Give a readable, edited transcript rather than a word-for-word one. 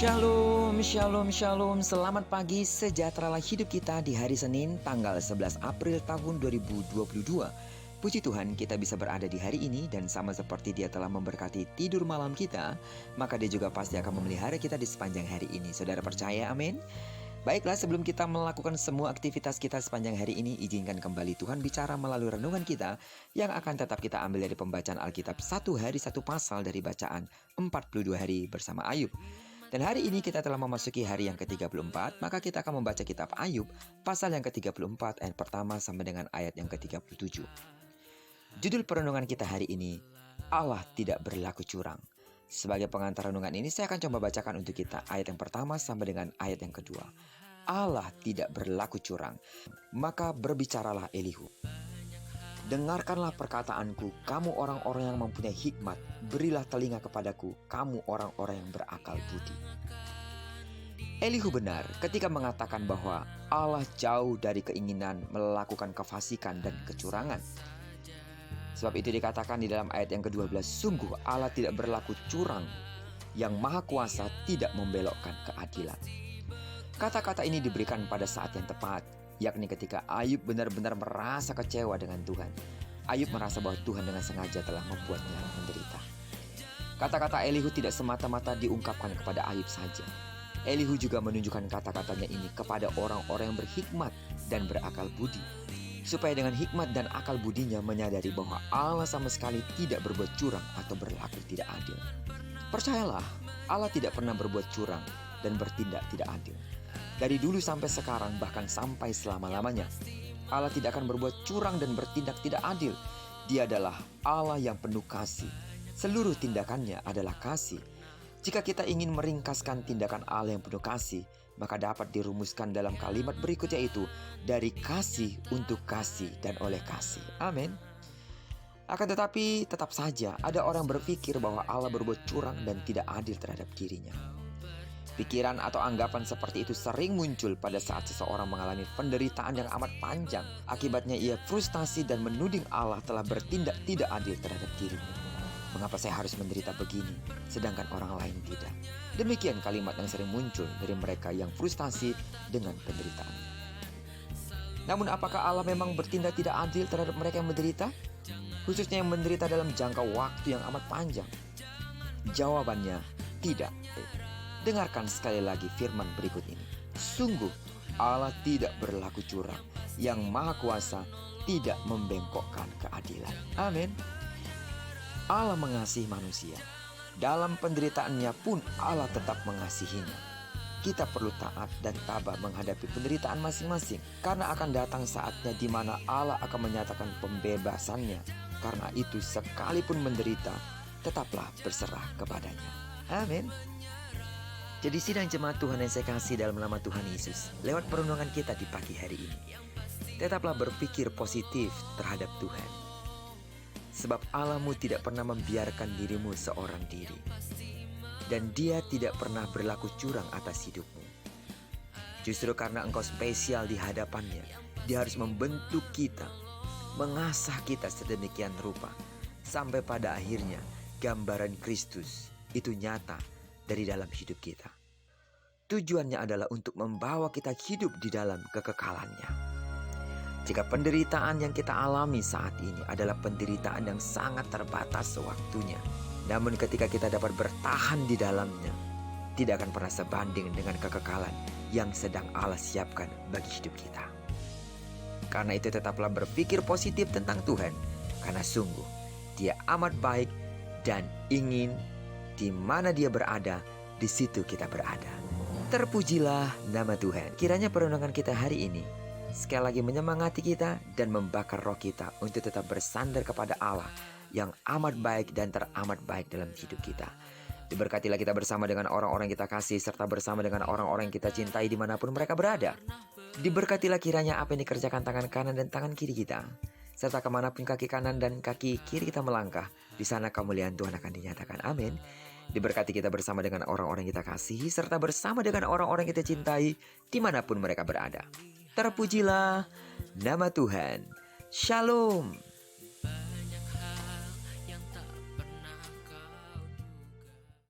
Shalom, shalom, shalom. Selamat pagi, sejahteralah hidup kita di hari Senin tanggal 11 April tahun 2022. Puji Tuhan kita bisa berada di hari ini dan sama seperti Dia telah memberkati tidur malam kita, maka Dia juga pasti akan memelihara kita di sepanjang hari ini. Saudara percaya, amin? Baiklah, sebelum kita melakukan semua aktivitas kita sepanjang hari ini, izinkan kembali Tuhan bicara melalui renungan kita yang akan tetap kita ambil dari pembacaan Alkitab satu hari satu pasal dari bacaan 42 hari bersama Ayub. Dan hari ini kita telah memasuki hari yang ke-34, maka kita akan membaca kitab Ayub pasal yang ke-34 ayat pertama sampai dengan ayat yang ke-37. Judul perenungan kita hari ini, Allah tidak berlaku curang. Sebagai pengantar renungan ini saya akan coba bacakan untuk kita ayat yang pertama sampai dengan ayat yang kedua. Allah tidak berlaku curang, maka berbicaralah Elihu. Dengarkanlah perkataanku, kamu orang-orang yang mempunyai hikmat, berilah telinga kepadaku, kamu orang-orang yang berakal budi. Elihu benar ketika mengatakan bahwa Allah jauh dari keinginan melakukan kefasikan dan kecurangan. Sebab itu dikatakan di dalam ayat yang ke-12, sungguh Allah tidak berlaku curang, yang maha kuasa tidak membelokkan keadilan. Kata-kata ini diberikan pada saat yang tepat, yakni ketika Ayub benar-benar merasa kecewa dengan Tuhan. Ayub merasa bahwa Tuhan dengan sengaja telah membuatnya menderita. Kata-kata Elihu tidak semata-mata diungkapkan kepada Ayub saja. Elihu juga menunjukkan kata-katanya ini kepada orang-orang yang berhikmat dan berakal budi, supaya dengan hikmat dan akal budinya menyadari bahwa Allah sama sekali tidak berbuat curang atau berlaku tidak adil. Percayalah, Allah tidak pernah berbuat curang dan bertindak tidak adil. Dari dulu sampai sekarang, bahkan sampai selama-lamanya, Allah tidak akan berbuat curang dan bertindak tidak adil. Dia adalah Allah yang penuh kasih. Seluruh tindakannya adalah kasih. Jika kita ingin meringkaskan tindakan Allah yang penuh kasih, maka dapat dirumuskan dalam kalimat berikut, yaitu dari kasih untuk kasih dan oleh kasih. Amin. Akan tetapi tetap saja ada orang berpikir bahwa Allah berbuat curang dan tidak adil terhadap dirinya. Pikiran atau anggapan seperti itu sering muncul pada saat seseorang mengalami penderitaan yang amat panjang. Akibatnya ia frustasi dan menuding Allah telah bertindak tidak adil terhadap dirinya. Mengapa saya harus menderita begini, sedangkan orang lain tidak? Demikian kalimat yang sering muncul dari mereka yang frustasi dengan penderitaan. Namun apakah Allah memang bertindak tidak adil terhadap mereka yang menderita? Khususnya yang menderita dalam jangka waktu yang amat panjang? Jawabannya tidak. Dengarkan sekali lagi firman berikut ini. Sungguh Allah tidak berlaku curang, yang maha kuasa tidak membengkokkan keadilan. Amin. Allah mengasihi manusia. Dalam penderitaannya pun Allah tetap mengasihinya. Kita perlu taat dan tabah menghadapi penderitaan masing-masing, karena akan datang saatnya di mana Allah akan menyatakan pembebasannya. Karena itu sekalipun menderita, tetaplah berserah kepadanya. Amin. Jadi sidang jemaat Tuhan yang saya kasih dalam nama Tuhan Yesus, lewat perenungan kita di pagi hari ini, tetaplah berpikir positif terhadap Tuhan. Sebab Allahmu tidak pernah membiarkan dirimu seorang diri, dan Dia tidak pernah berlaku curang atas hidupmu. Justru karena engkau spesial di hadapannya, Dia harus membentuk kita, mengasah kita sedemikian rupa, sampai pada akhirnya gambaran Kristus itu nyata dari dalam hidup kita. Tujuannya adalah untuk membawa kita hidup di dalam kekekalannya. Jika penderitaan yang kita alami saat ini adalah penderitaan yang sangat terbatas waktunya, namun ketika kita dapat bertahan di dalamnya, tidak akan pernah sebanding dengan kekekalan yang sedang Allah siapkan bagi hidup kita. Karena itu tetaplah berpikir positif tentang Tuhan, karena sungguh Dia amat baik dan ingin di mana Dia berada, di situ kita berada. Terpujilah nama Tuhan. Kiranya perenungan kita hari ini sekali lagi menyemangati kita dan membakar roh kita untuk tetap bersandar kepada Allah yang amat baik dan teramat baik dalam hidup kita. Diberkatilah kita bersama dengan orang-orang kita kasih, serta bersama dengan orang-orang yang kita cintai dimanapun mereka berada. Diberkatilah kiranya apa yang dikerjakan tangan kanan dan tangan kiri kita, serta kemanapun kaki kanan dan kaki kiri kita melangkah, di sana kemuliaan Tuhan akan dinyatakan. Amin. Diberkati kita bersama dengan orang-orang yang kita kasihi, serta bersama dengan orang-orang yang kita cintai dimanapun mereka berada. Terpujilah nama Tuhan. Shalom.